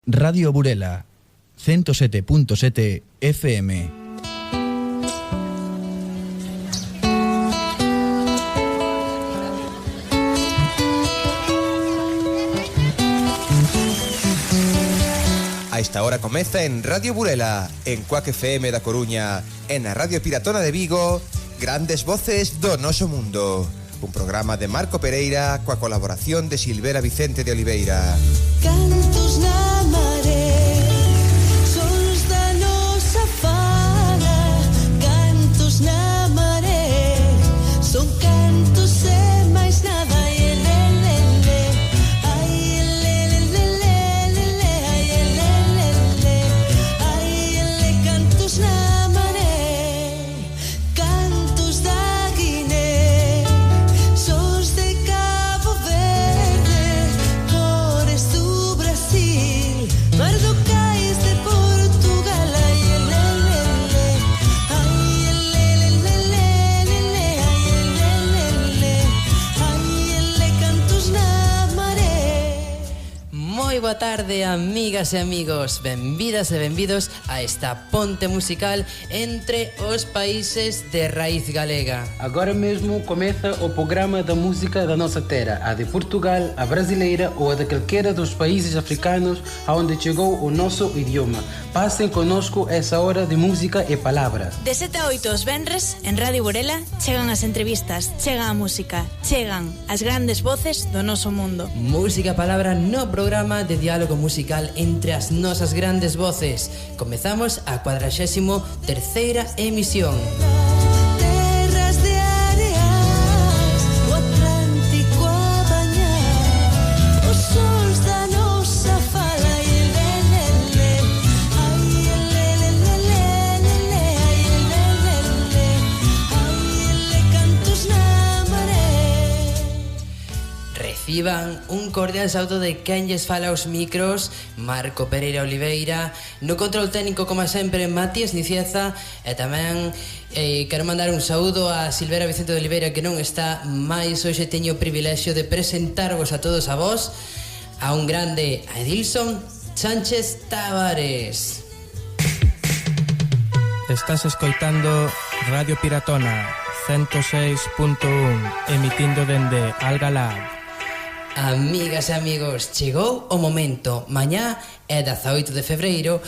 Radio Burela, 107.7 FM. A esta hora comeza en Radio Burela, en Cuac FM da Coruña, en a Radio Piratona de Vigo, Grandes Voces do Noso Mundo. Un programa de Marco Pereira coa colaboración de Silvera Vicente de Oliveira. Cantos na maré, sons da nosa fala. Cantos na maré, son cantos e máis nada. Boa tarde, amigas e amigos. Benvidas e benvidos a esta ponte musical entre os países de raíz galega. Agora mesmo comeza o programa da música da nossa terra, a de Portugal, a brasileira ou a de qualquer dos países africanos aonde chegou o nosso idioma. Passem conosco essa hora de música e palavra. De 7 a 8 os venres, en Radio Burela, chegan as entrevistas, chega a música, chegan as grandes voces do noso mundo. Música e palabra no programa de diálogo musical entre as nosas grandes voces. Comezamos a 43ª emisión. Terras de areas, o Atlántico a bañar, os sols da nosa fala. Reciban un cordial saúdo de quen lles fala aos micros, Marco Pereira Oliveira, no control técnico, como sempre, Matías Nicieza, e tamén quero mandar un saúdo a Silvera Vicente de Oliveira, que non está máis. Hoxe teño o privilexio de presentarvos a todos a vos, a un grande, a Edilson Sánchez Tavares. Estás escoitando Radio Piratona 106.1, emitindo dende Algalá. Amigas e amigos, chegou o momento. Mañá é 18 de febreiro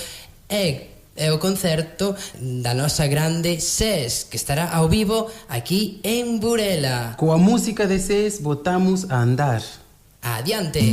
e é o concerto da nosa grande SES, que estará ao vivo aquí en Burela. Coa música de SES botamos a andar. Adiante.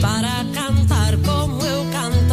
Para cantar como eu canto.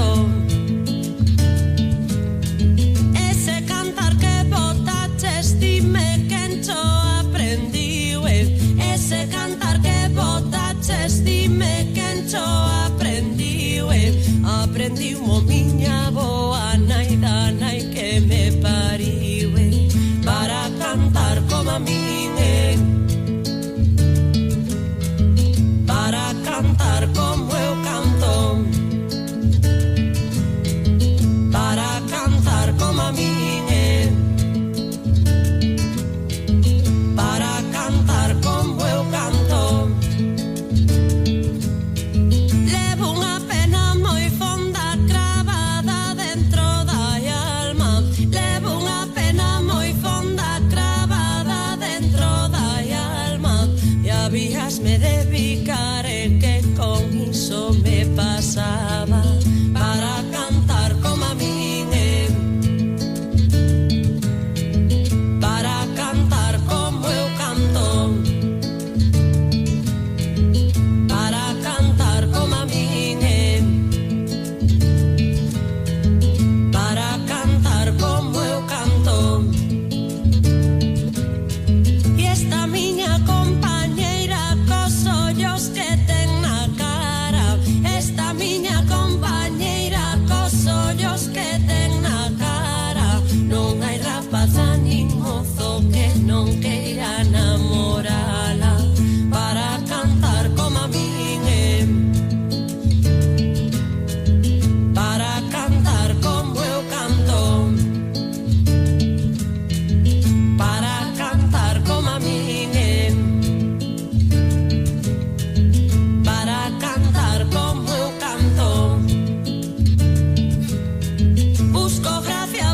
busco gracia,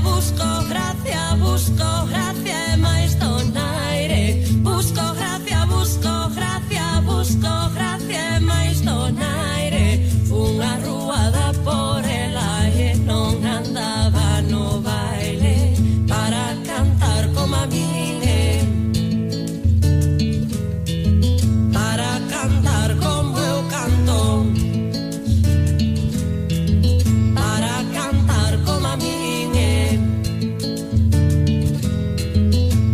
busco gracia e máis donaire. Busco gracia, busco gracia e máis donaire. Unha ruada por ela e non andaba no baile para cantar como a min, para cantar como eu canto, para cantar como a min,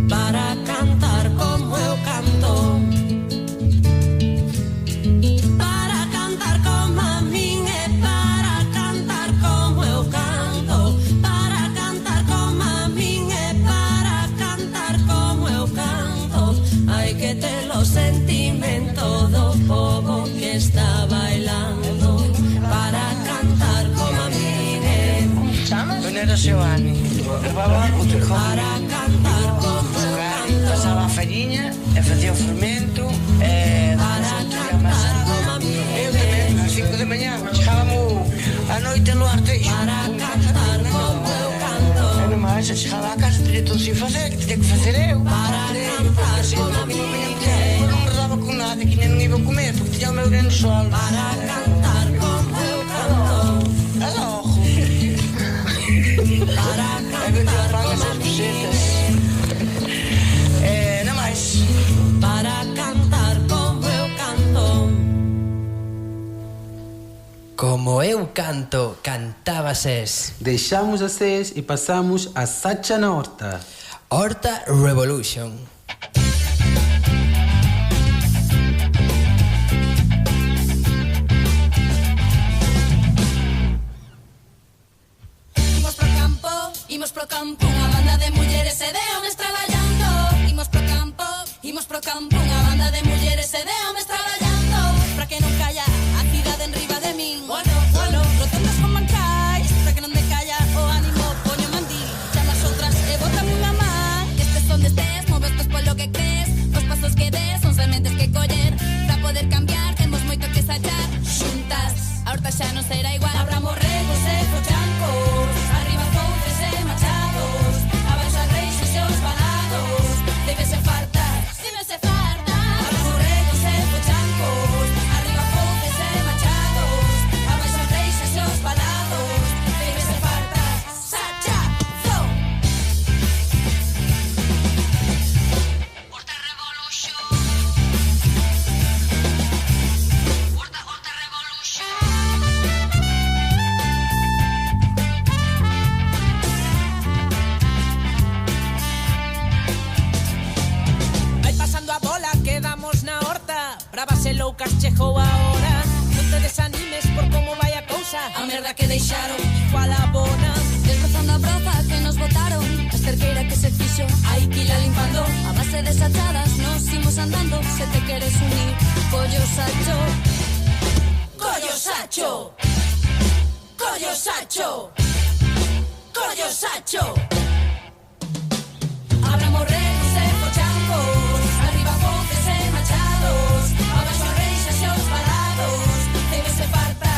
para cantar como eu canto, para cantar como a min, para cantar como eu canto, para cantar como a min, para cantar como eu canto. Hai que ter o sentimento do povo que está bailando para cantar como a min, Donera Giovanni, levaba o tricón para cantar como eu canto, pasaba a farinha e facía o fermento e para cantar como a min, eu tamén, ás 5 de mañá chegábamos a noite no arteixo para cantar como eu canto, e non máis, chegaba a casa teria todo sin facer, que teria que facer eu para cantar como a min, non me daba con nada, que nem non iba a comer porque tiña o meu grande sol para cantar como eu canto, a logo para e vendía cantar pan como a esas min, cosetas non máis. para cantar como eu canto. Como eu canto, cantabases. Deixamos a SES e passamos a Sacha na Horta. Horta Revolution. Imos pro campo, unha banda de mulleres e de homes traballando. Imos pro campo, unha banda de mulleres e de homes traballando. Pra que non calla a cidade en riba de min. Bueno, rotondas con bancais. Pra que non me calla o ánimo, poño mandil. Chamas outras e bótame unha man. Estes son destes, movestes polo que crees. Os pasos que des son sementes que coller. Pra poder cambiar temos moito que ensayar. Xuntas, a horta xa non será igual. Abramos regos e fochancos. Arriba fontes e machados. Abaixo as reixas e os balados. Debe ser farta. Abramos regos e fochancos. Arriba fontes e machados. Abaixo as reixas e os balados. Debe ser farta. Sacha, zo. Horta Revolution. Horta Revolution. Vai pasando a bola, quedamos na horta. Bravas e loucas chegou a hora. Non te desanimes por como vai a cousa. A merda que deixaron. Igual a bona. Desbrozando a broza que nos botaron. A esterqueira que se fixo, hai que ila limpando. A base de sachadas nos imos andando. Se te queres unir, collo sacho. Collo sacho. Collo sacho. Collo sacho. Abramos regos e fochancos. Arriba fontes e machados. Abaixo as reixas e os balados. Debe ser farta.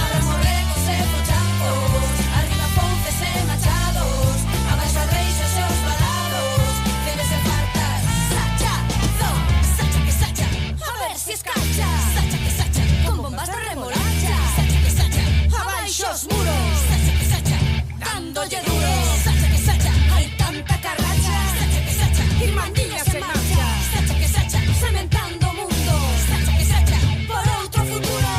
Abramos regos e fochancos. Arriba fontes e machados. Abaixo as reixas e os balados. Debe ser farta. Sacha, zo, sacha que sacha. A ver si escacha. Sacha que sacha, con bombas de remolacha. Sacha que sacha, abaixo os muros. Sacha que sacha, dándolle duro. Sacha que sacha, hai tanta carracha. Sacha que sacha, ir mandillas en marcha. Sacha que sacha, cementando o mundo. Sacha que sacha, por outro futuro.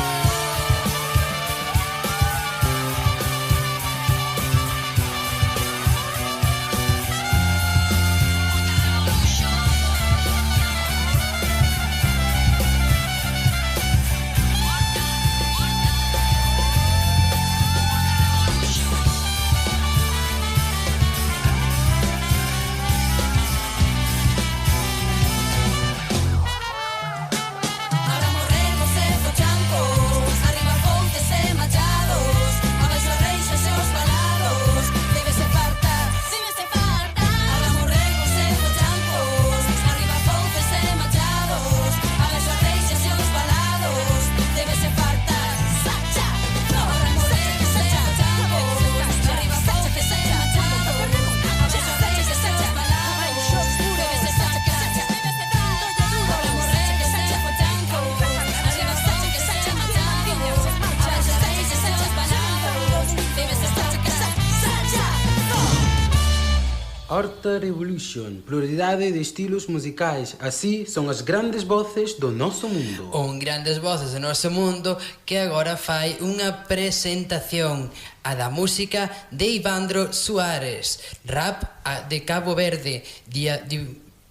Horta Revolution, pluralidade de estilos musicais. Así son as grandes voces do noso mundo. Grandes voces do noso mundo que agora fai unha presentación, a da música de Ivandro Soares, rap de Cabo Verde,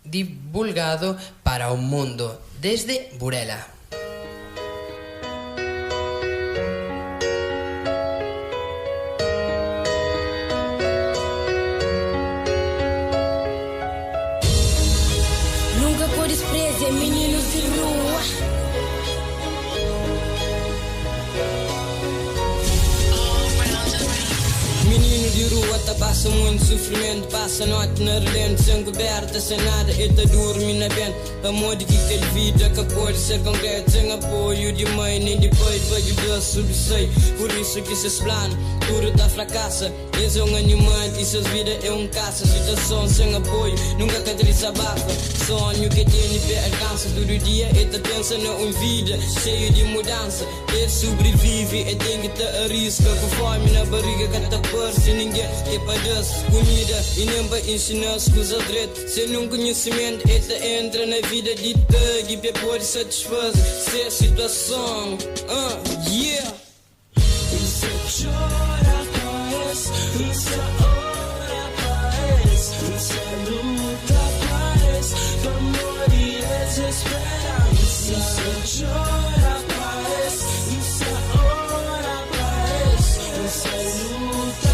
divulgado para o mundo desde Burela. Meninos de rua. Menino de rua, tá passa muito sofrimento. Passa a noite na relente, sem coberta, sem nada. E tá dormindo na vento. Amor de que aquele vida que pode ser concreto. Sem apoio de mãe nem de pai para ajudar a subsair. Por isso que se plano, tudo tá fracassa. Esse é um animal e suas vidas é um caça. Situação sem apoio, nunca cataliza abafa. Sonho que tem e pé alcança. Todo dia e tá pensando em vida, cheio de mudança. E sobrevive e tem que tá arrisca. Com fome na barriga que tá se ninguém é para dar comida e nem para ensinar as coisas direito. Sem um conhecimento, esta entra na vida de tag e pode satisfazer se a situação. Yeah! Isso chora, paz, isso ora, paz, isso luta, paz, amor e desesperança. Isso chora, paz, isso ora, paz, isso luta.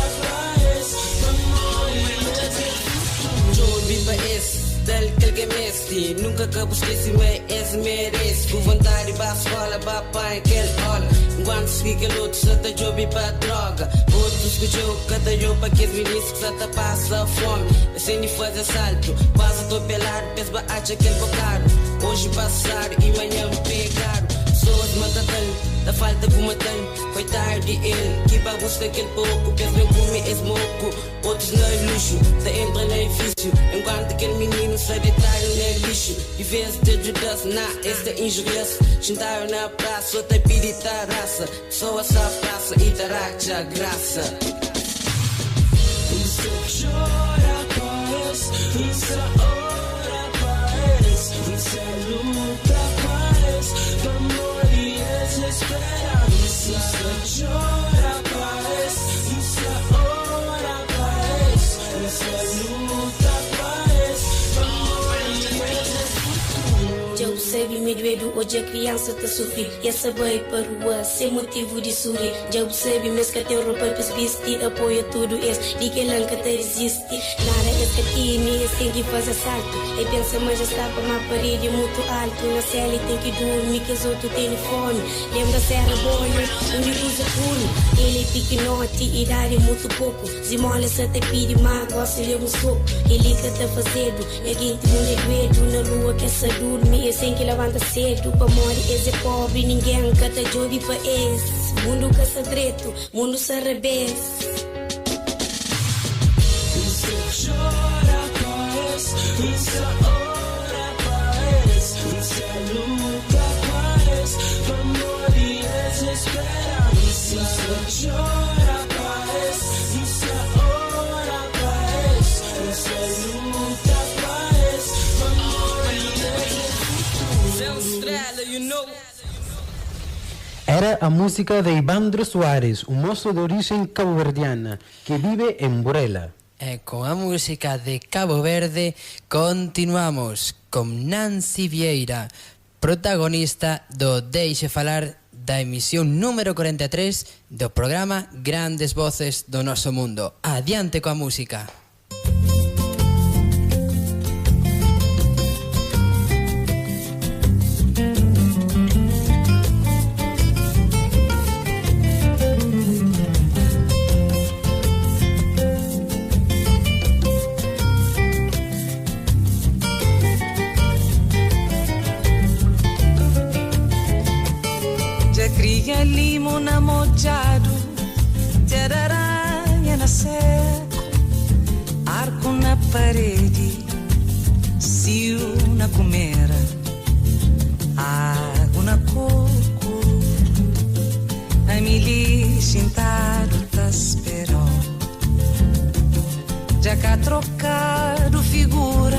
Del que mestre, nunca acabo esqueci, mas esse merece. Com vontade, para a escola, para pai, aquele olha. Enquanto se que outro só tá job para droga. Outros que jogo, cada jogo para que os meninos que só tá passa fome. Sem de fazer salto, passa tô pelado, pensa para aquele bocado. Hoje passar e amanhã me pegaram. Pessoas matando. Da falta que matam, coitado de ele. Que para buscar aquele pouco, pensa bem comer esse moco. Outros não é luxo, da entra no edifício. Enquanto aquele menino sai detalhe no lixo. E vez de ajudar-se na esta injustiça. Sentaram na praça, outra pedita raça. Pessoas só praça e taracha graça. Isso chora, paz, isso ora, paz, isso luta, paz, amor e desesperança. Isso chora, paz, isso ora, paz, isso luta, paz, amor e desesperança. Já observe medvedo, hoje a criança tá sofrendo. E essa vai para rua, sem motivo de sorrir. Já observe, mas que tem roupa para vestir. Apoia tudo isso, de que ela que te resiste. Nada é que tem, tem que fazer salto. E pensa, mas já está para uma parede muito alto. Na cela tem que dormir, que os outros têm fome. Lembra Serra Bonner, onde usa pulo. Ele é pequenote, idade muito pouco. Se molha, se te pede mágoa, se lhe um soco. Ele que tá fazendo, ninguém tem medo. Na lua que se dorme, é sem que levanta cedo. Para morrer, esse é pobre, ninguém que tá job para esse. Mundo que se direito, mundo se revés. Isso chora, paz, isso ora, paz, isso luta, paz, amor e desesperança. Isso chora, paz, isso ora, paz, isso luta, paz, amor e desesperança. Estrela, you know. Era a música de Ivandro Soares, um moço de origem cabo-verdiana que vive em Burela. E con a música de Cabo Verde continuamos con Nancy Vieira, protagonista do Deixe Falar da emisión número 43 do programa Grandes Voces do Noso Mundo. Adiante coa música. Cria limo na mojado, aranha na seco, arco na parede, cio na comera, água na coco, a milí sentado tá esperou. já cá trocado figura,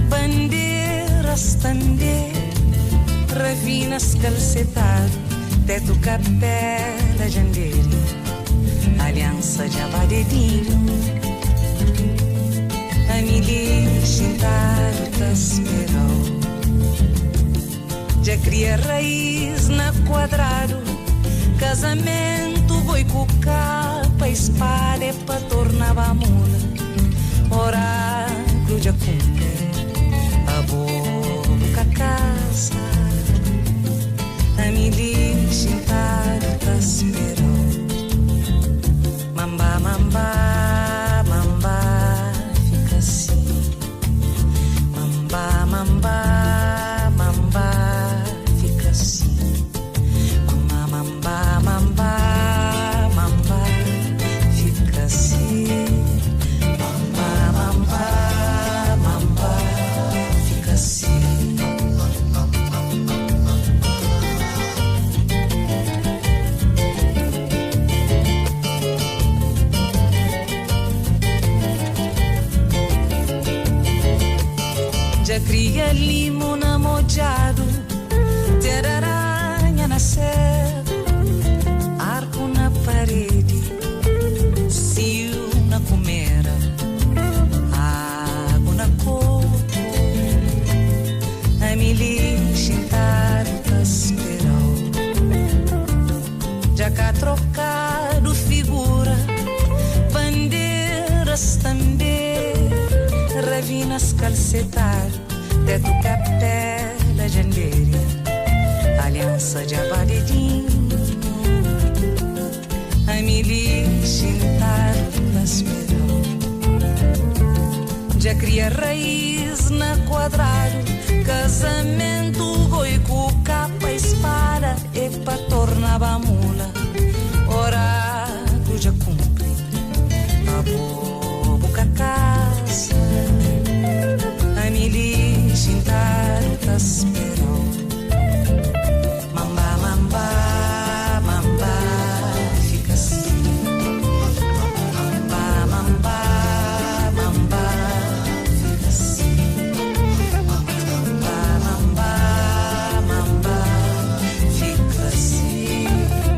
bandeiras tandê, ravinas calcetado, teto capela jandeira, aliança de abadedinho, a milha chintado tá esperou, já cria raiz na quadrado, casamento boi com capa, espada é pra tornar a mula, oráculo já cumpre, a boca casa, a milha chintado tá esperou, mamba, mamba, mamba, fica assim, mamba, mamba, mamba, fica assim, mamba, mamba, mamba, mamba, fica assim, mamba, mamba, mamba, fica assim. Já cria limo namojado, ter aranha na serra, arco na parede, cio na comera, água na copa, a milha chintada esperou, já cá trocado figura, bandeiras também, ravinas calcetar, teto capela jandeira, aliança de abadedinho, a milha chintada esperou, já cria raiz na quadrado, casamento boi com capa, espada é pra tornar a mula, oráculo já cumpre, a boca casa, a milha chintada esperou, mamba, mamba, mamba, fica assim, mamba, mamba, mamba, fica assim, mamba, mamba, mamba, fica assim,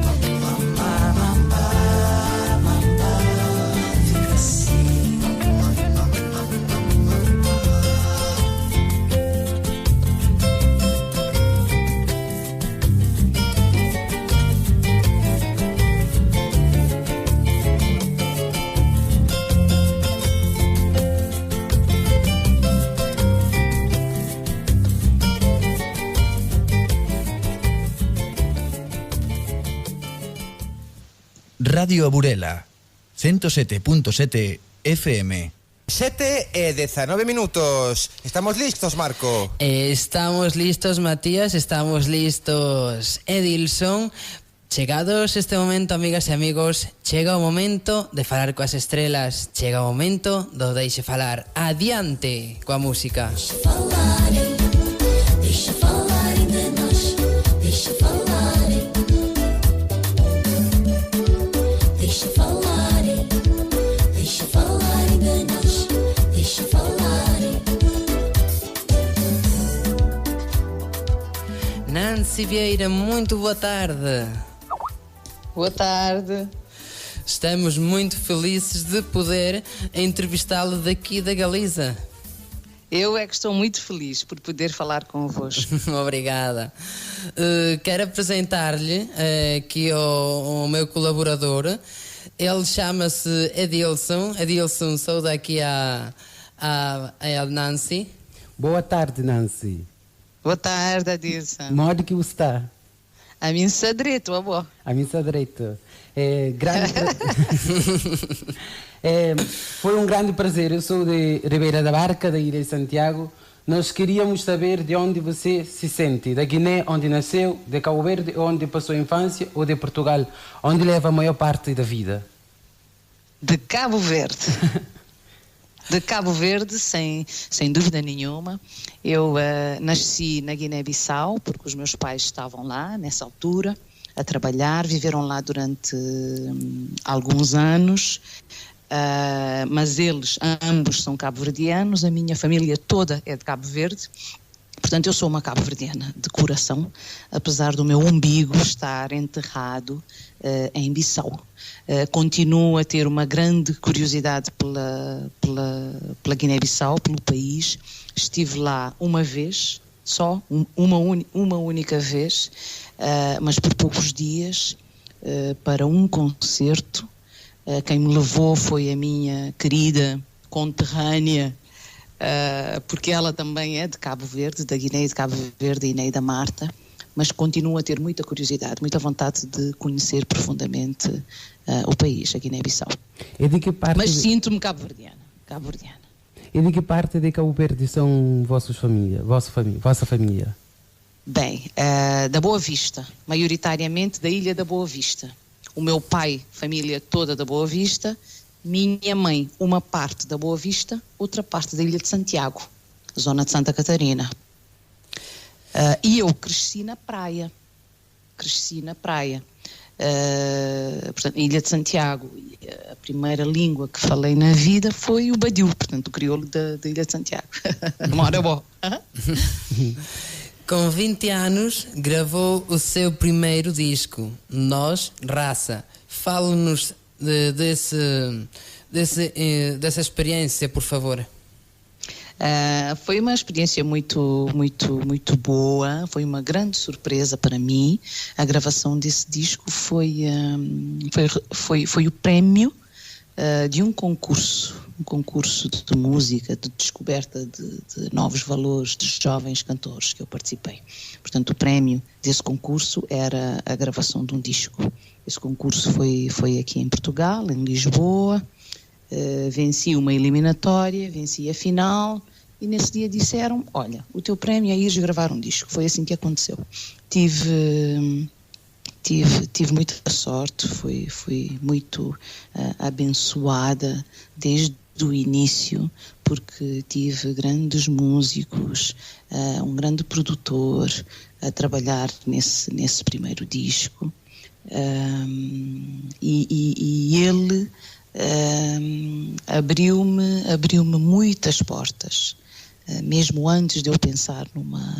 mamba, mamba, mamba, fica assim. Radio Burela, 107.7 FM. 7:19 minutos. Estamos listos, Marco? Estamos listos, Matías, estamos listos, Edilson. Chegados este momento, amigas e amigos, chega o momento de falar coas estrelas, chega o momento do deixe falar. Adiante coa música. Deixa falarem de nós, deixa falarem. Deixa falarem, deixa falarem de nós, deixa falarem. Nancy Vieira, muito boa tarde. Boa tarde. Estamos muito felizes de poder entrevistá-lo daqui da Galiza. Eu é que estou muito feliz por poder falar convosco. Obrigada. Quero apresentar-lhe aqui o meu colaborador. Ele chama-se Edilson. Edilson, saúde aqui a Nancy. Boa tarde, Nancy. Boa tarde, Edilson. Modo que está? A mim está direito, avó. A mim está direito. Foi um grande prazer. Eu sou de Ribeira da Barca, da Ilha de Santiago. Nós queríamos saber de onde você se sente. Da Guiné, onde nasceu, de Cabo Verde, onde passou a infância, ou de Portugal, onde leva a maior parte da vida? De Cabo Verde. De Cabo Verde, sem dúvida nenhuma. Eu nasci na Guiné-Bissau, porque os meus pais estavam lá, nessa altura, a trabalhar, viveram lá durante alguns anos. mas eles ambos são cabo-verdianos, a minha família toda é de Cabo Verde. Portanto, eu sou uma cabo-verdiana de coração, apesar do meu umbigo estar enterrado em Bissau. Continuo a ter uma grande curiosidade pela Guiné-Bissau, pelo país. Estive lá uma vez, só, uma única vez, mas por poucos dias, para um concerto. Quem me levou foi a minha querida conterrânea, porque ela também é de Cabo Verde, da Guiné de Cabo Verde, Ineida Marta, mas continuo a ter muita curiosidade, muita vontade de conhecer profundamente o país, a Guiné-Bissau. Mas sinto-me cabo-verdiana. E de que parte de Cabo Verde são vossa família? Bem, da Boa Vista, maioritariamente da Ilha da Boa Vista. O meu pai, família toda da Boa Vista. Minha mãe, uma parte da Boa Vista, outra parte da Ilha de Santiago, zona de Santa Catarina. E eu cresci na praia. Portanto, Ilha de Santiago. A primeira língua que falei na vida foi o badiu, portanto, o crioulo da Ilha de Santiago. Mora bom. Com 20 anos, gravou o seu primeiro disco, Nós, Raça. Fale-nos dessa experiência, por favor. Foi uma experiência muito boa, foi uma grande surpresa para mim. A gravação desse disco foi o prémio de um concurso de música, de descoberta de novos valores de jovens cantores que eu participei. Portanto, o prémio desse concurso era a gravação de um disco. Esse concurso foi aqui em Portugal, em Lisboa. Venci uma eliminatória, venci a final, e nesse dia disseram: olha, o teu prémio é ires gravar um disco. Foi assim que aconteceu. Tive muita sorte, fui muito abençoada desde o início, porque tive grandes músicos, um grande produtor a trabalhar nesse primeiro disco, e ele abriu-me muitas portas, mesmo antes de eu pensar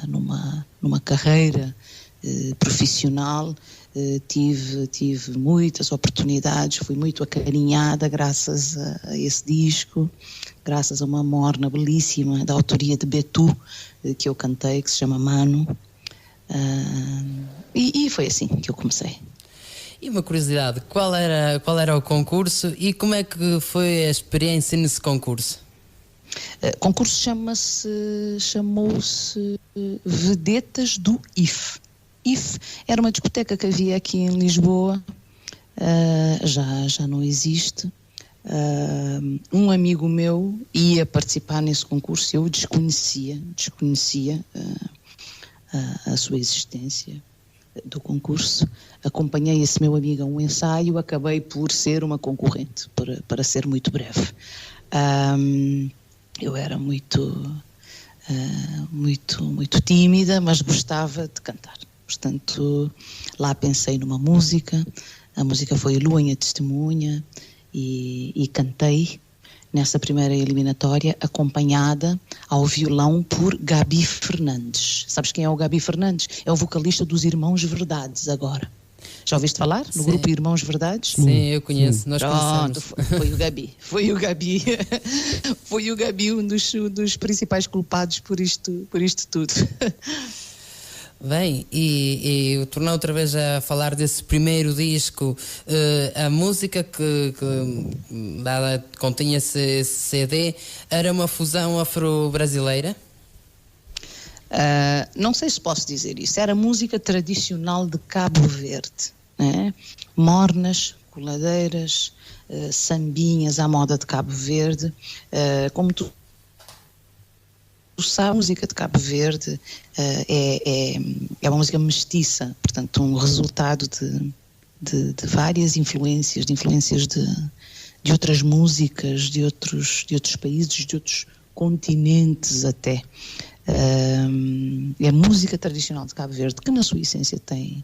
numa carreira profissional. Tive muitas oportunidades, fui muito acarinhada graças a esse disco, graças a uma morna belíssima da autoria de Betu, que eu cantei, que se chama Mano, e foi assim que eu comecei. E uma curiosidade, qual era o concurso e como é que foi a experiência nesse concurso? O concurso chamou-se Vedetas do IF. IF era uma discoteca que havia aqui em Lisboa, já não existe. Um amigo meu ia participar nesse concurso, eu desconhecia a sua existência do concurso. Acompanhei esse meu amigo a um ensaio, acabei por ser uma concorrente, para ser muito breve. Eu era muito tímida, mas gostava de cantar. Portanto, lá pensei numa música, a música foi Luanha Testemunha, e cantei nessa primeira eliminatória, acompanhada ao violão por Gabi Fernandes. Sabes quem é o Gabi Fernandes? É o vocalista dos Irmãos Verdades agora. Já ouviste falar no grupo Irmãos Verdades? Sim, eu conheço, nós conhecemos. Foi o Gabi, um dos principais culpados por isto tudo. Bem, e tornar outra vez a falar desse primeiro disco, a música que continha esse CD era uma fusão afro-brasileira? Não sei se posso dizer isso. Era música tradicional de Cabo Verde, né? Mornas, coladeiras, sambinhas à moda de Cabo Verde. Como tu sabes, a música de Cabo Verde é uma música mestiça, portanto um resultado de várias influências, de outras músicas, de outros países, de outros continentes até. É a música tradicional de Cabo Verde, que na sua essência tem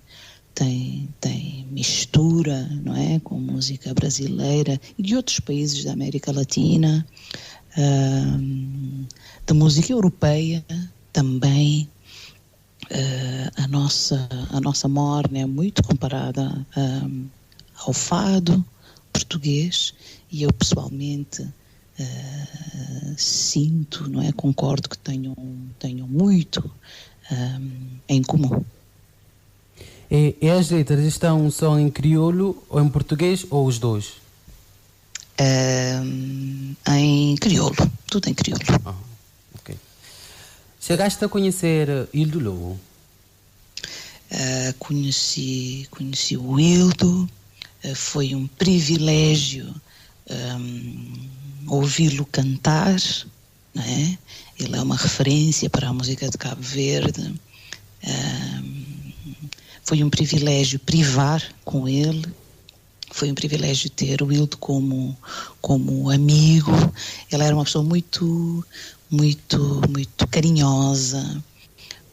tem mistura, não é, com música brasileira e de outros países da América Latina, da música europeia também. A nossa morna é muito comparada ao fado português, e eu pessoalmente sinto, não é, concordo que tenham muito em comum. E as letras estão só em crioulo ou em português ou os dois? Em crioulo, tudo em crioulo. Ok. Chegaste a conhecer Hildo Lobo? Conheci o Hildo, foi um privilégio ouvi-lo cantar, não é? Ele é uma referência para a música de Cabo Verde. Foi um privilégio privar com ele, foi um privilégio ter o Hildo como amigo. Ele era uma pessoa muito carinhosa,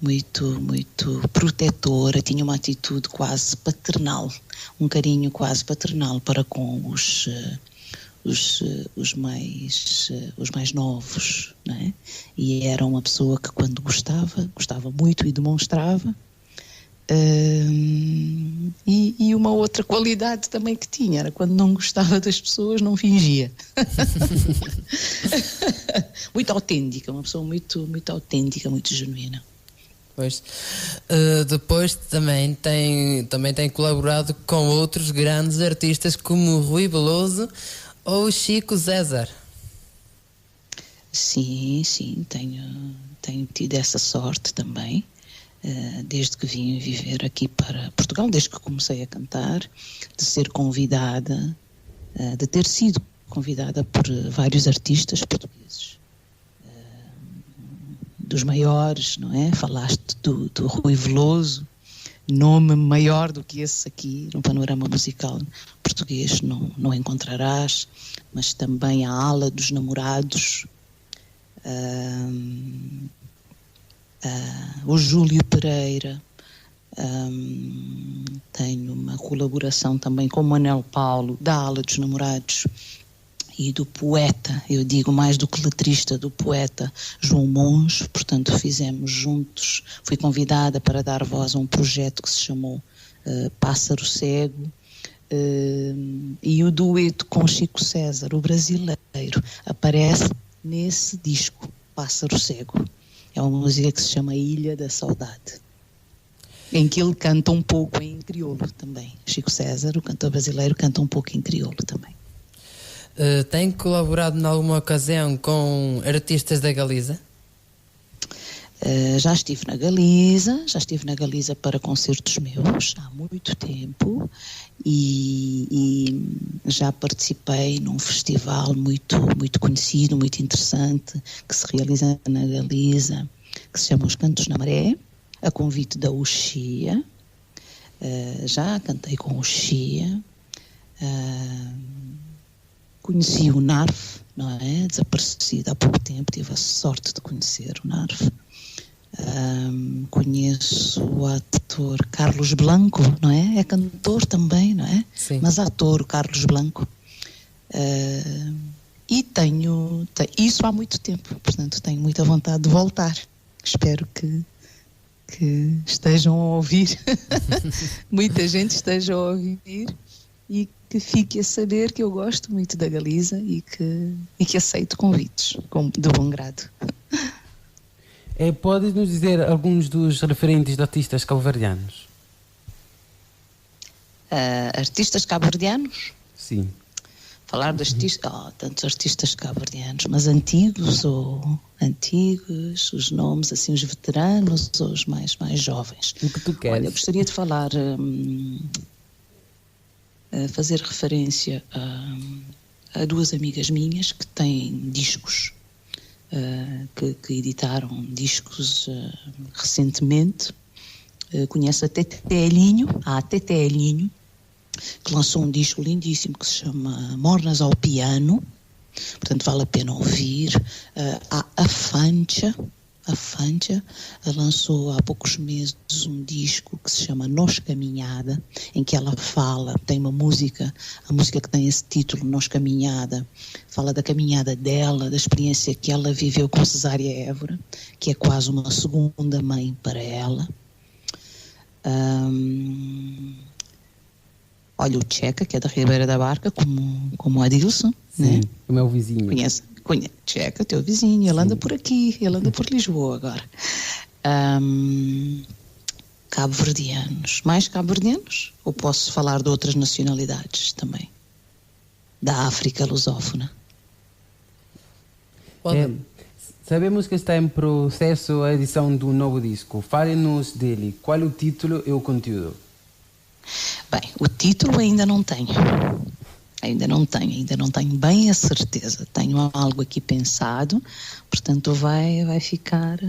muito protetora, tinha uma atitude quase paternal, um carinho quase paternal para com os mais novos, não é? E era uma pessoa que, quando gostava muito e demonstrava. E uma outra qualidade também que tinha era, quando não gostava das pessoas, não fingia. Muito autêntica, uma pessoa muito autêntica, muito genuína. Pois. Depois também tem colaborado com outros grandes artistas como Rui Veloso ou Chico César. Sim, tenho tido essa sorte também, desde que vim viver aqui para Portugal, desde que comecei a cantar, de ser convidada, de ter sido convidada por vários artistas portugueses, dos maiores, não é? Falaste do Rui Veloso, nome maior do que esse aqui no panorama musical português não encontrarás, mas também a ala dos namorados, o Júlio Pereira, tenho uma colaboração também com o Manuel Paulo, da ala dos namorados, e do poeta, eu digo mais do que letrista, do poeta João Monge. Portanto, fizemos juntos, fui convidada para dar voz a um projeto que se chamou Pássaro Cego, e o dueto com Chico César, o brasileiro, aparece nesse disco, Pássaro Cego. É uma música que se chama Ilha da Saudade, em que ele canta um pouco em crioulo também. Chico César, o cantor brasileiro, canta um pouco em crioulo também. Tem colaborado em alguma ocasião com artistas da Galiza? Já estive na Galiza para concertos meus há muito tempo, e já participei num festival muito conhecido, muito interessante, que se realiza na Galiza, que se chama Os Cantos na Maré, a convite da Uxia. Já cantei com Uxia. Conheci o Narf, não é? Desaparecido há pouco tempo, tive a sorte de conhecer o Narf. Conheço o ator Carlos Blanco, não é? É cantor também, não é? Sim. Mas ator Carlos Blanco. E tenho isso há muito tempo, portanto tenho muita vontade de voltar. Espero que estejam a ouvir, muita gente esteja a ouvir, e que fique a saber que eu gosto muito da Galiza e que aceito convites de bom grado. Podes nos dizer alguns dos referentes de artistas cabo-verdianos? Artistas cabo-verdianos? Sim. Falar de tantos artistas cabo-verdianos, mas antigos, os nomes, assim, os veteranos ou os mais jovens? O que tu queres? Olha, eu gostaria de falar, fazer referência a duas amigas minhas que têm discos, que editaram discos recentemente. Conheço a Teté Elinho, que lançou um disco lindíssimo que se chama Mornas ao Piano, portanto vale a pena ouvir. Há a Fancha, a Fântia, lançou há poucos meses um disco que se chama Nós Caminhada, em que ela fala, tem uma música, a música que tem esse título, Nós Caminhada, fala da caminhada dela, da experiência que ela viveu com Cesária Évora, que é quase uma segunda mãe para ela. Olha, o Tcheca, que é da Ribeira da Barca, como o Adilson, sim, né? o meu vizinho. Conhece, Tcheca, teu vizinho, ele anda por aqui, ele anda por Lisboa agora. Cabo-verdianos, mais cabo-verdianos? Ou posso falar de outras nacionalidades também? Da África lusófona? Sabemos que está em processo a edição do novo disco. Fale-nos dele. Qual é o título e o conteúdo? Bem, o título ainda não tenho. Ainda não tenho bem a certeza. Tenho algo aqui pensado, portanto vai ficar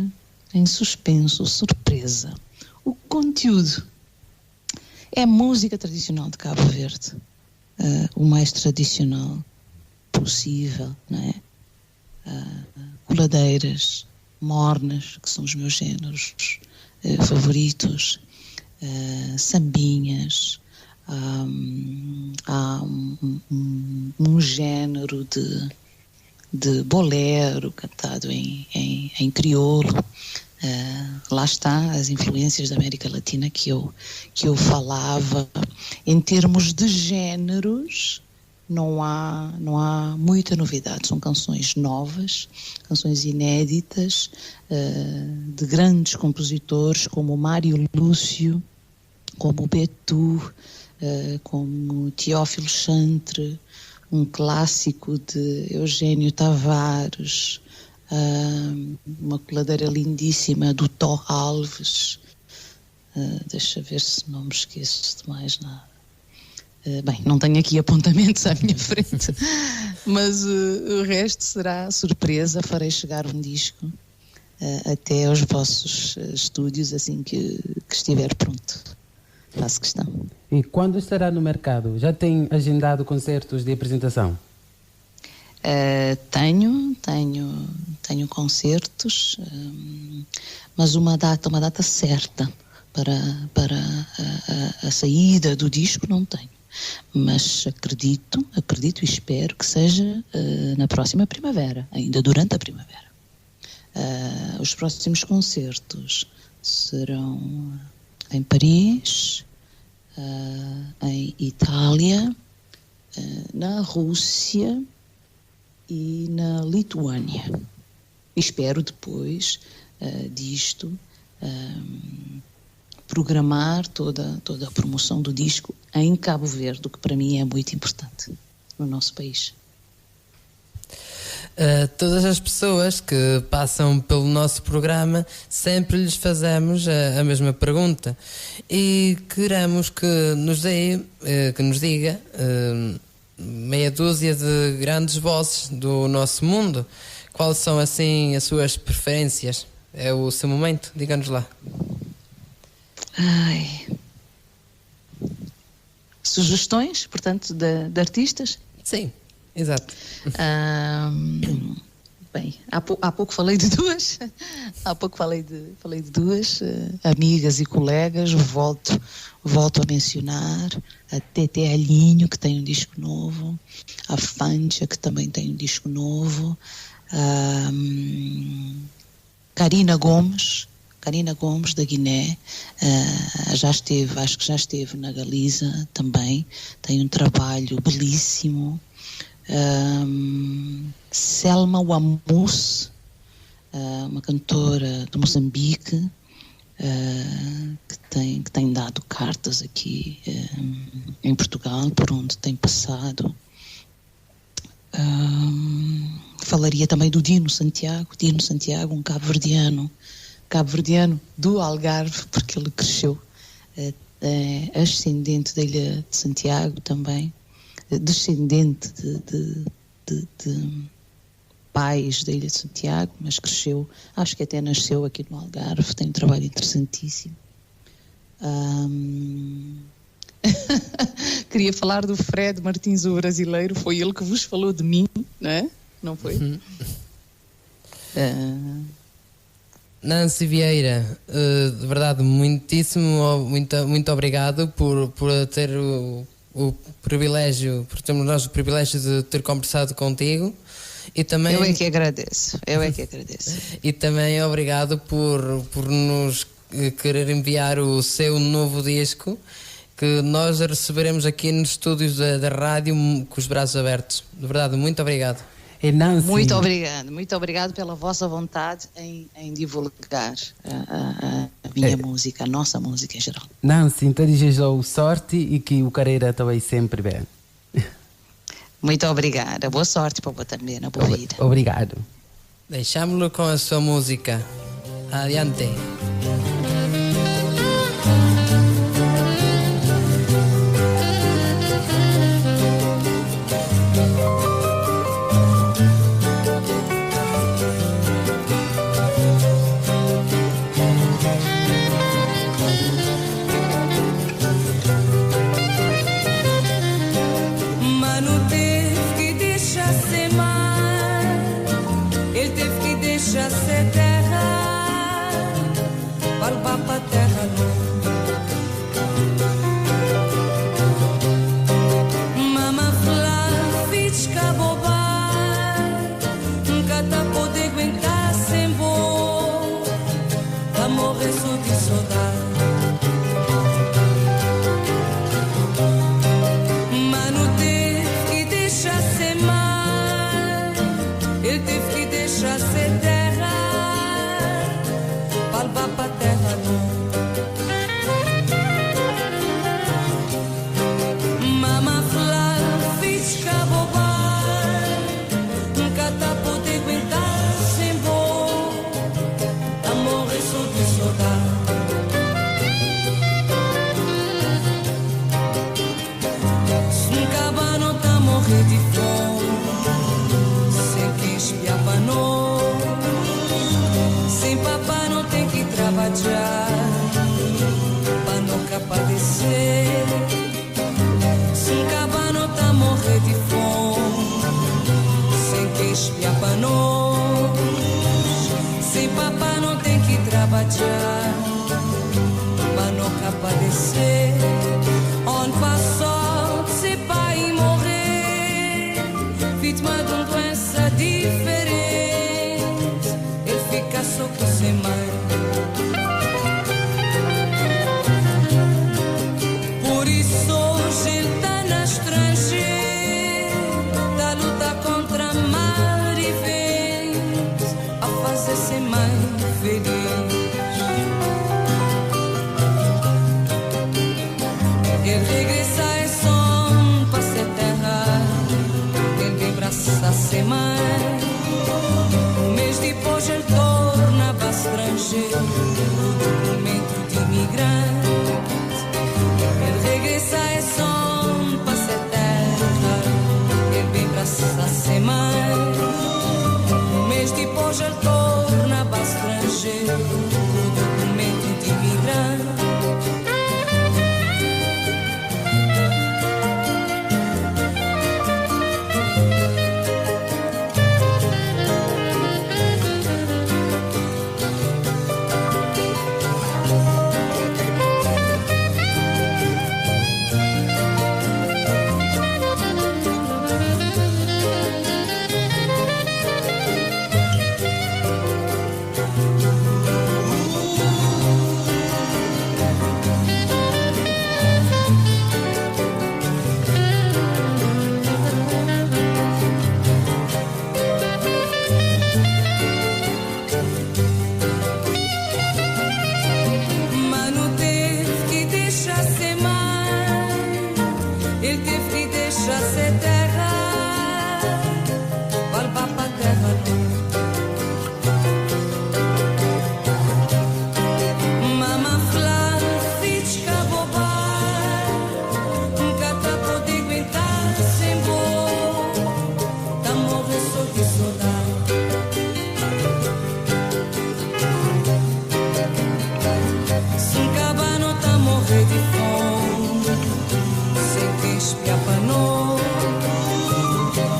em suspenso, surpresa. O conteúdo é música tradicional de Cabo Verde, o mais tradicional possível, não é? Coladeiras, mornas, que são os meus géneros favoritos, sambinhas. Há um género de bolero cantado em crioulo. Lá está as influências da América Latina que eu falava. Em termos de géneros, não há muita novidade. São canções novas, canções inéditas, de grandes compositores como Mário Lúcio, como Betu, como Teófilo Chantre, um clássico de Eugênio Tavares, uma coladeira lindíssima do Tó Alves. Deixa ver se não me esqueço de mais nada. Bem, não tenho aqui apontamentos à minha frente, mas o resto será surpresa. Farei chegar um disco até aos vossos estúdios assim que estiver pronto. Faço questão. E quando estará no mercado? Já tem agendado concertos de apresentação? Tenho concertos, mas uma data certa para a saída do disco não tenho. Mas acredito e espero que seja na próxima primavera, ainda durante a primavera. Os próximos concertos serão em Paris, em Itália, na Rússia e na Lituânia. Espero depois disto programar toda a promoção do disco em Cabo Verde, o que para mim é muito importante no nosso país. Todas as pessoas que passam pelo nosso programa sempre lhes fazemos a mesma pergunta e queremos que nos diga meia dúzia de grandes vozes do nosso mundo. Quais são assim as suas preferências? É o seu momento, diga-nos lá. Sugestões, portanto, de artistas? Sim. Exato. Bem, há pouco falei de duas. Há pouco falei de duas amigas e colegas. Volto a mencionar a Tete Alinho, que tem um disco novo, a Fântia, que também tem um disco novo, Karina Gomes da Guiné, acho que já esteve na Galiza também, tem um trabalho belíssimo. Selma Wamus, uma cantora de Moçambique, que tem dado cartas aqui em Portugal, por onde tem passado. Falaria também do Dino Santiago, um cabo-verdiano do Algarve, porque ele cresceu, é ascendente da Ilha de Santiago também, descendente de pais da Ilha de Santiago, mas cresceu, acho que até nasceu aqui no Algarve, tem um trabalho interessantíssimo. Queria falar do Fred Martins, o brasileiro, foi ele que vos falou de mim, não é? Não foi? Nancy Vieira, de verdade, muito obrigado por ter o privilégio, por termos nós o privilégio de ter conversado contigo. E também, eu é que agradeço. E também obrigado por nos querer enviar o seu novo disco, que nós receberemos aqui nos estúdios da rádio com os braços abertos. De verdade, muito obrigado. Nancy, muito obrigado pela vossa vontade em divulgar a minha música, a nossa música em geral. Nancy, então desejo sorte e que o carreira também sempre bem. Muito obrigada, boa sorte para você também, na boa vida. Obrigado. Deixámos-lo com a sua música. Adiante. Ser terra, palpa pa terra mama fla, fica boba, nunca tá pode aguentar sem bom, tá morrer só de saudade. Mano teve que deixar ser mar, ele teve que deixar ser terra. Palpa terra mama fla, fica boba, nunca tá pode aguentar sem bom, tá morrer só de saudade. Se um cabano tá morrer de fome, sem que espiar pra nós, sem papá não tem que trabalhar para nunca padecer. Se um cabano tá morrer de fome, sem que espiar para nós, sem papá não tem que trabalhar para nunca padecer. Onde passou se pai morrer, vítima de uma doença diferente, fica só com sem mãe. Por isso hoje ele tá na estrangeira, tá a lutar contra a mar e vento, a fazer sem mãe feliz. Ele regressa é só para ser terra, ele vem abraçar sem mãe. Depois ele torna-se estrangeiro, documento de imigrante. Ele regressa é só para ser terra, ele vem para ser mãe. Um mês depois ele torna-se estrangeiro, documento de imigrante.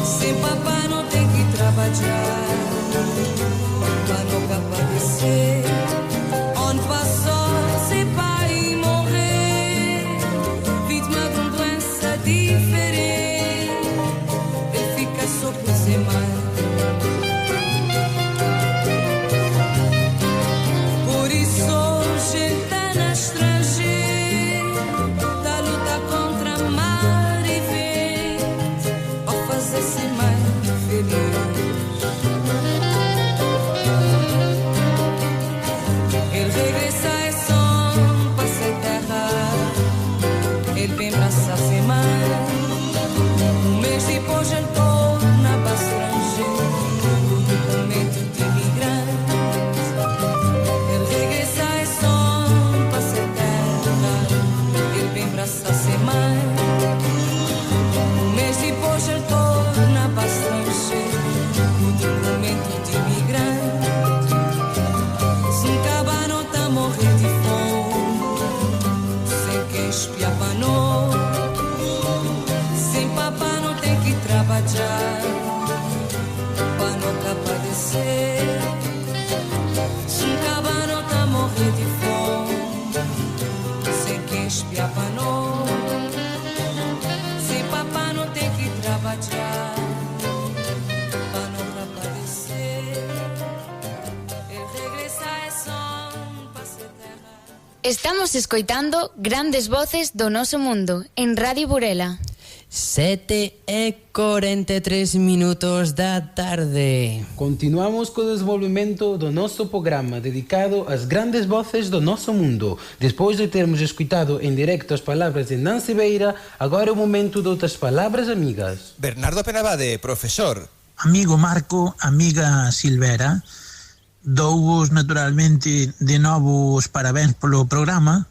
Sem papá não tem que trabalhar, para nunca padecer. mãe. Por isso hoje está na estrangeira, da luta contra mar e vento, ao fazer-se mais feliz. Ele regressa é som para ser terra, ele vem para se mãe. Um mês depois ele torna para estrangeiro, documento de imigrante. Ele regressa é som para ser terra, ele vem para se mãe. Um mês depois ele torna para estrangeiro, documento de imigrante. Se um cabano tá morrer de fome, sem quem espiar para nós, sem papá não tem que trabalhar, para não padecer. Se um cabano tá morrer de fome, sem quem espiar para nós, sem papá não tem que trabalhar, para não padecer. Ele regresa é som para ser terra. Estamos escoitando Grandes Voces do Noso Mundo en Radio Burela. 7:43 da tarde. Continuamos co desenvolvemento do noso programa dedicado ás grandes voces do noso mundo. Despois de termos escutado en directo as palabras de Nancy Beira, agora é o momento de outras palabras amigas. Bernardo Penabade, profesor. Amigo Marco, amiga Silvera, douvos naturalmente de novo os parabéns polo programa,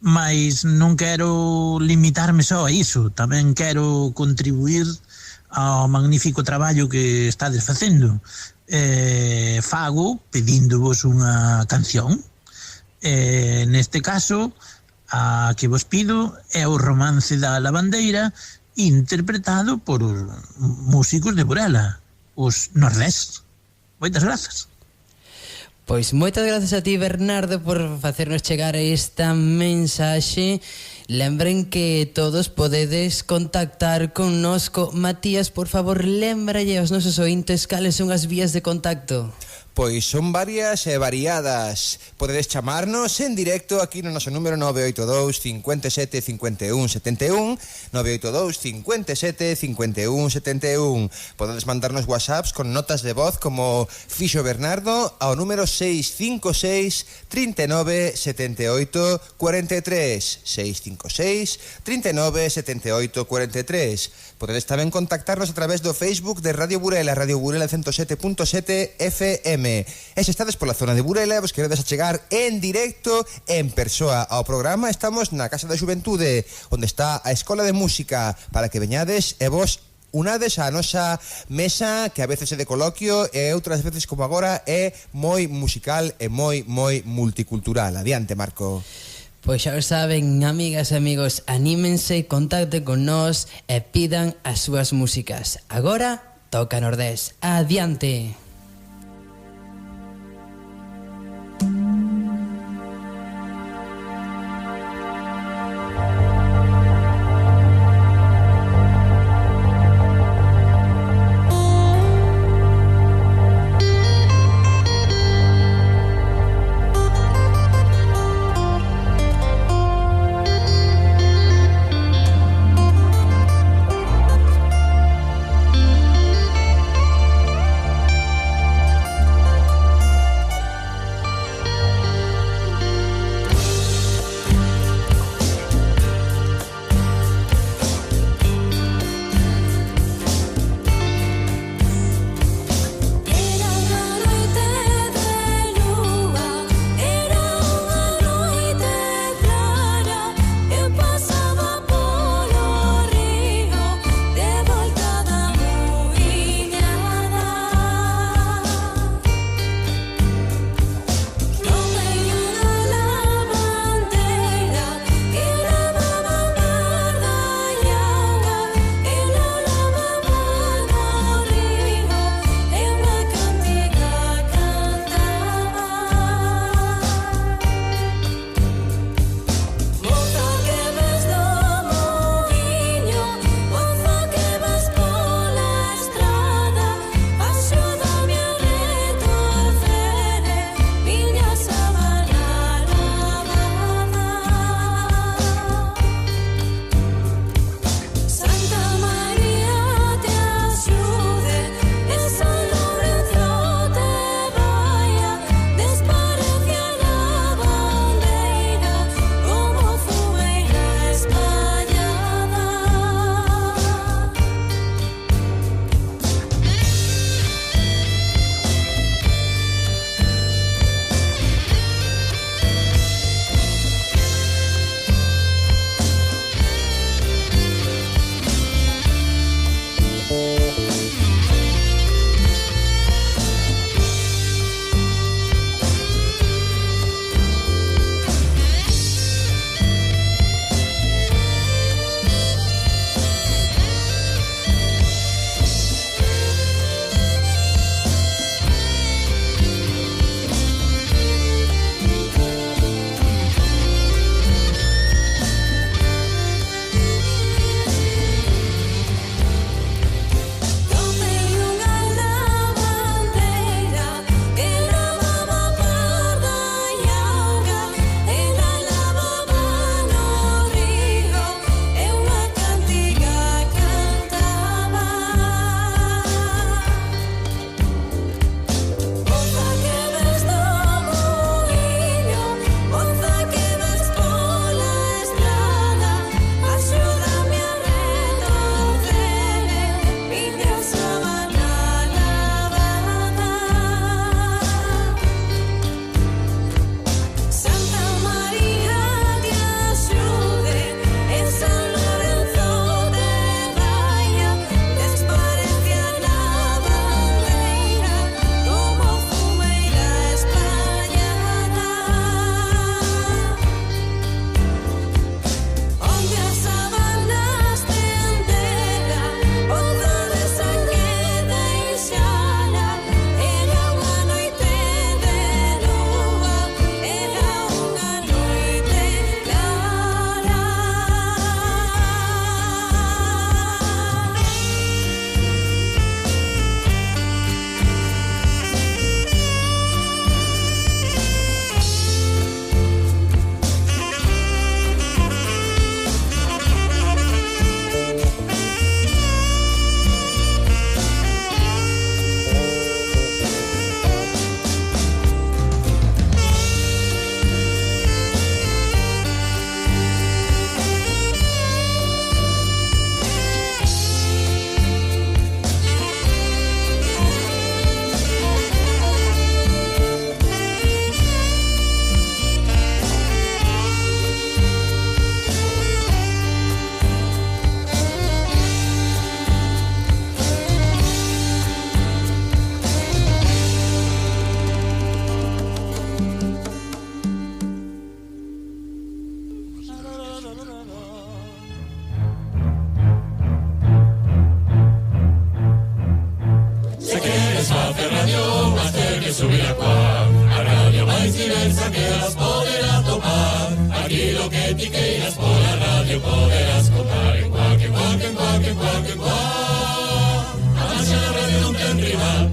mas non quero limitarme só a iso, tamén quero contribuir ao magnífico traballo que estades facendo. Fago pedíndovos unha canción. Neste caso, a que vos pido é o Romance da Lavandeira, interpretado por os músicos de Burela, os Nordés. Moitas grazas. Pois moitas grazas a ti, Bernardo, por facernos chegar a esta mensaxe. Lembren que todos podedes contactar connosco. Matías, por favor, lembralle aos nosos ointes cales son as vías de contacto. Pois son varias e variadas. Podedes chamarnos en directo aquí no noso número 982 57 51 71, 982 57 51 71. Podedes mandarnos whatsapps con notas de voz como fixo Bernardo ao número 656 39 78 43, 656 39 78 43. Podedes tamén contactarnos a través do Facebook de Radio Burela, Radio Burela 107.7 FM. E se estades pola zona de Burela e vos queredes achegar en directo, en persoa ao programa, estamos na Casa da Xuventude, onde está a Escola de Música, para que veñades e vos unades á nosa mesa, que a veces é de coloquio e outras veces, como agora, é moi musical e moi multicultural. Adiante, Marco. Pois xa o saben, amigas e amigos, anímense, contacten con nós e pidan as súas músicas. Agora toca Nordés. Adiante. Se quieres hacer radio, vas a tener que subir a Cuac. A radio más diversa que las poderás topar. Aquí lo que ti quieras por la radio poderás contar. En Cuac, en Cuac, en Cuac, en Cuac, en Cuac. A marcha la radio no ten rival.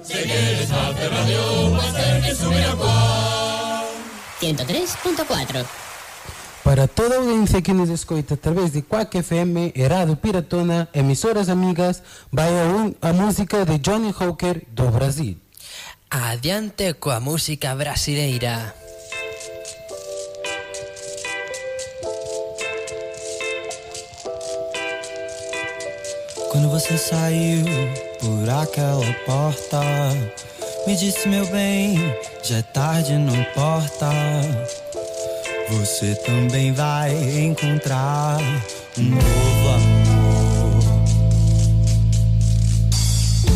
Si quieres hacer radio, vas a tener que subir a Cuac. 103.4. Para toda a audiência que nos escuta através de Quack FM e Rádio Piratona, emissoras amigas, vai a música de Johnny Hooker do Brasil. Adiante coa música brasileira. Quando você saiu por aquela porta, me disse, meu bem, já é tarde, não importa. Você também vai encontrar um novo amor.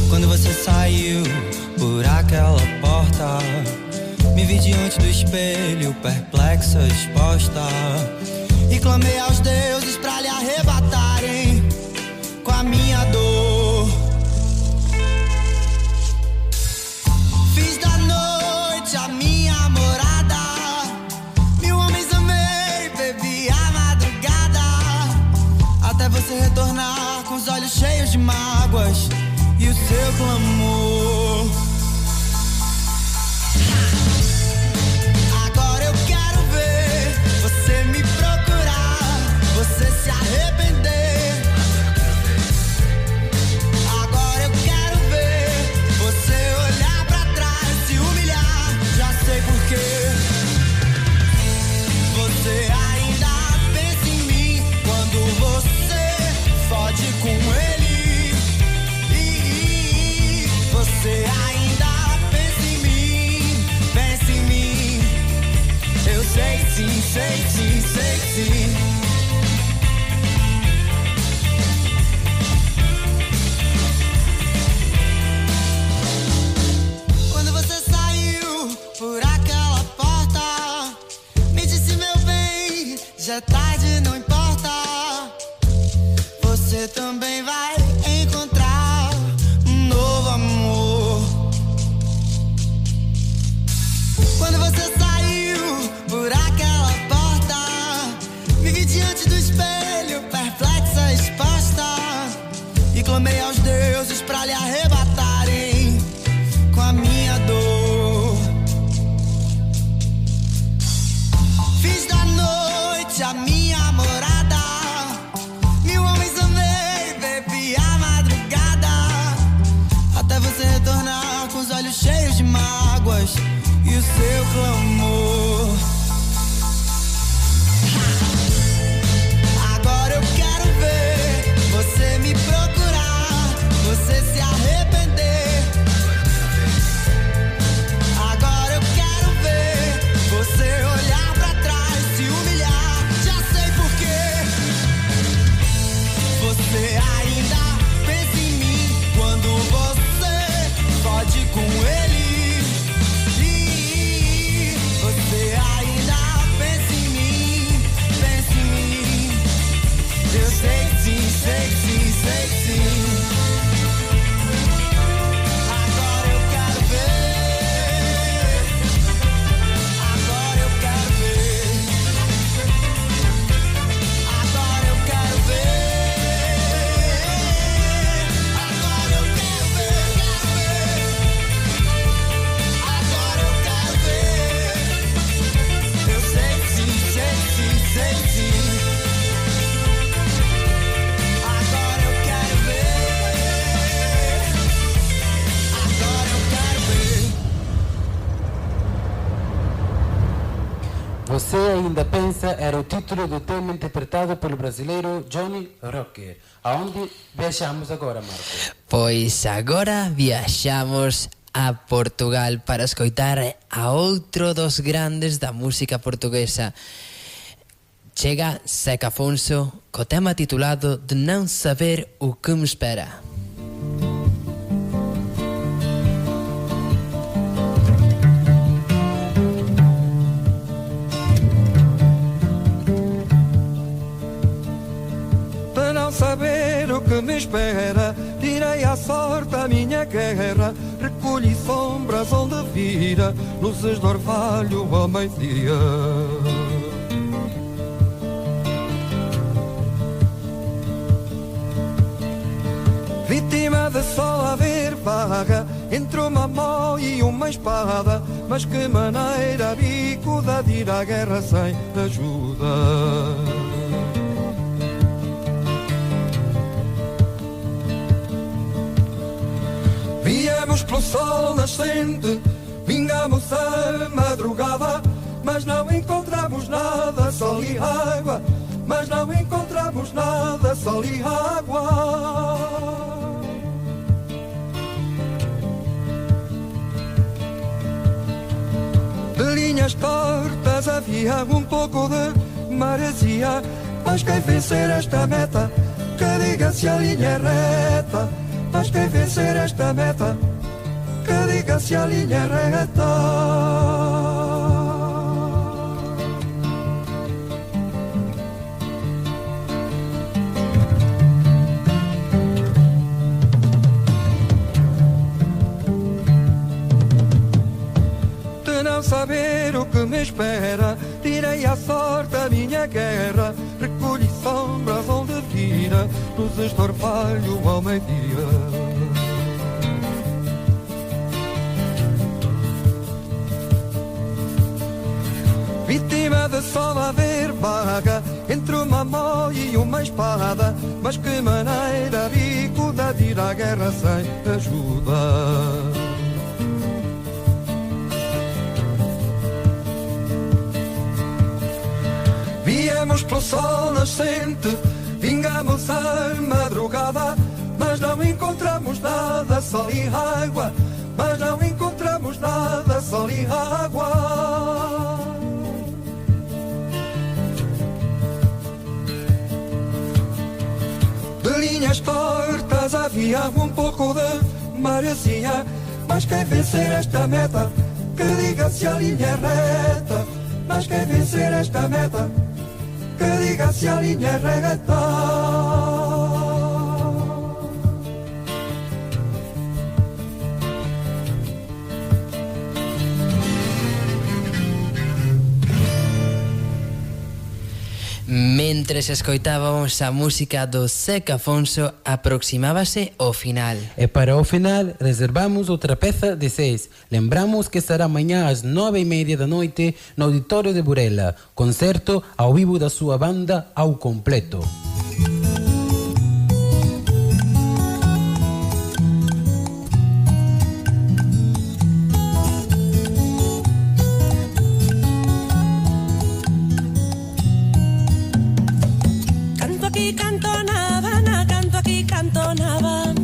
Quando você saiu por aquela porta, me vi diante do espelho, perplexa, exposta, e clamei aos deuses pra lhe arrebatarem com a minha dor. Fiz da noite a minha morada, mil homens amei, bebi a madrugada, até você retornar com os olhos cheios de mágoas e o seu clamor. Agora eu quero ver você me procurar, você se arrepender. Agora eu quero ver você olhar pra trás, se humilhar. Já sei por quê. Você ainda pensa em mim quando você fode com ele. Você ainda pensa em mim, pensa em mim. Eu sei que sim, sei que sim, sei que sim. Quando você saiu por aquela porta, me disse, meu bem, já é tarde, não importa. Você também vai encontrar um novo amor. Quando você saiu por aquela porta, me vi diante do espelho, perplexa, exposta, e clamei aos deuses pra lhe arrebatarem com a minha dor. Fiz da noite a minha morada, mil homens amei, bebi a madrugada, até você retornar com os olhos cheios de mágoas e o seu clamor. Agora eu quero ver você me procurar, você se arrepender. Agora eu quero ver você olhar pra trás, se humilhar. Já sei por quê. Você ainda pensa em mim quando você fode com ele. Você ainda pensa em mim, pensa em mim. Eu sei que sim, sei que sim, sei que sim. Agora eu quero ver. Agora eu quero ver. Agora eu quero ver. Agora eu quero ver, Agora eu quero ver. Eu sei que sim, sei que sim, sei que sim. Agora eu quero ver. Agora eu quero ver. Você ainda pensa era o título do tema interpretado pelo brasileiro Johnny Hooker. Aonde viajamos agora, Marco? Pois agora viaxamos a Portugal para escoitar a outro dos grandes da música portuguesa. Chega Zeca Afonso co tema titulado De non saber o que me espera. De não saber o que me espera, direi à sorte sorte a minha guerra, recolhi sombras onde vira, luzes de orvalho ao meio-dia. Vítima de só haver vaga entre uma mão e uma espada, mas que maneira bicuda de ir à guerra sem ajuda. Viemos pelo sol nascente, vingamos a madrugada, mas não encontramos nada, sol e água, mas não encontramos nada, sol e água. De linhas tortas havia um pouco de maresia, mas quem vencer esta meta, que diga se a linha é reta. Mas quem vencer esta meta, que diga se a linha é reta. De não saber o que me espera, tirei à sorte a minha guerra, recolhi sombras onde vira, luzes de orvalho ao meio-dia. Vítima de só haver vaga entre uma mão e uma espada, mas que maneira bicuda de ir à guerra sem ajuda. Viemos pelo sol nascente, vingamos a madrugada, mas não encontramos nada, sol e água, mas não encontramos nada, sol e água. De linhas tortas havia um pouco de maresia, mas quem vencer esta meta, que diga se a linha é reta. Mas quem vencer esta meta, que diga se a linha é reta. Mentres escoitábamos a música do Zeca Afonso, aproximábase o final. E para o final reservamos outra peza de 6. Lembramos que estará amanhã às 9:30 da noite no Auditório de Burela, concerto ao vivo da sua banda ao completo. Canto aquí, canto na Habana.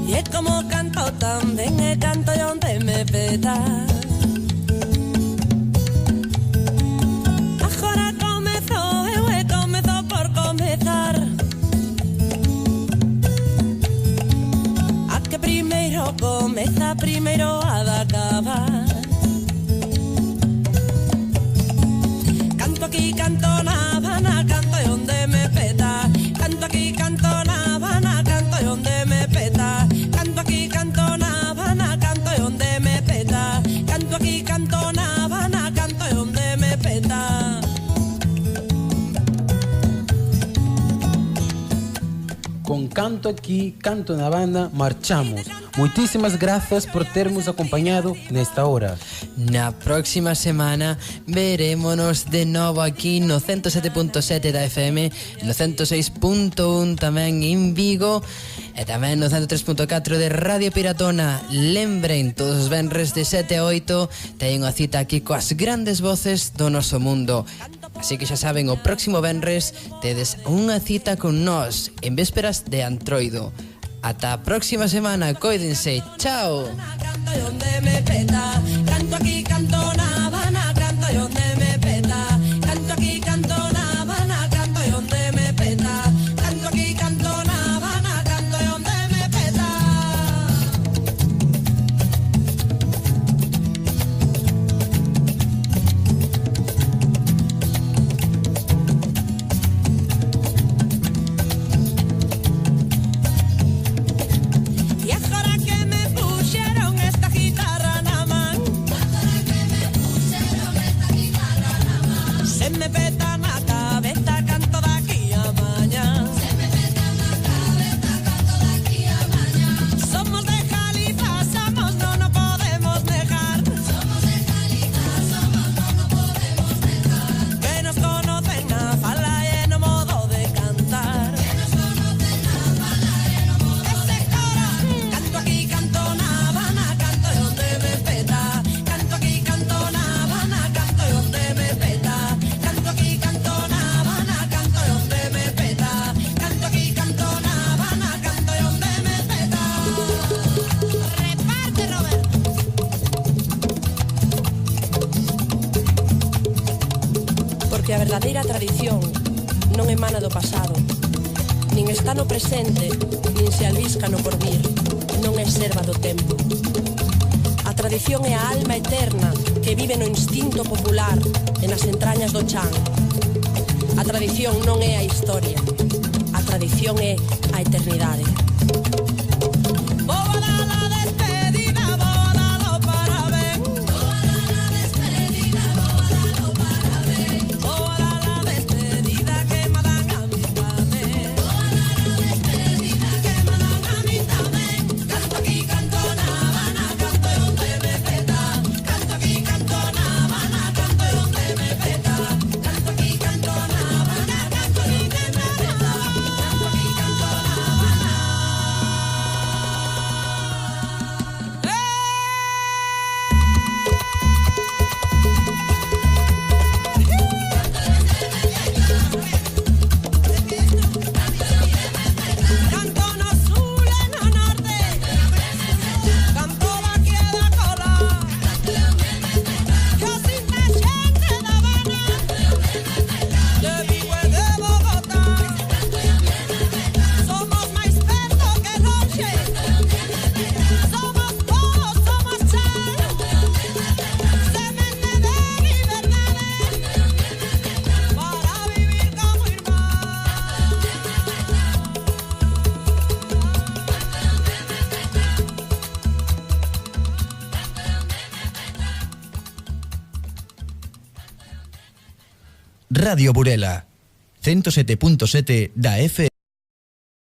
E é como canto tamén, e canto onde me peta. Agora comezou, eu e comezou por comezar. A que primeiro comeza, primeiro a de acabar. Canto aquí, canto na Habana, canto onde me peta. Canto aquí, canto na Habana, canto onde me peta. Canto aquí, canto na Habana, canto onde me peta. Canto aquí, canto na Habana, canto onde me peta. Com Canto Aqui, Canto na Habana, marchamos. Muitíssimas graças por termos acompanhado nesta hora. Na próxima semana verémonos de novo aquí no 107.7 da FM, no 106.1 tamén en Vigo e tamén no 103.4 de Radio Piratona. Lembren, todos os venres de 7 a 8 teñen unha cita aquí coas grandes voces do noso mundo. Así que xa saben, o próximo venres tedes unha cita con nós en vésperas de Antroido. Ata a próxima semana, coídense, chao. Canto onde me peta. Canto aquí, canto na Habana, canto onde me peta. Canto aquí, canto na Habana, canto onde me peta. Canto aquí, canto na Habana, canto onde me peta. verdadeira tradición non emana do pasado, nin está no presente, nin se albisca no porvir, non é serva do tempo. A tradición é a alma eterna que vive no instinto popular e nas entrañas do chan. A tradición non é a historia, a tradición é a eternidade. Radio Burela, 107.7 da FM.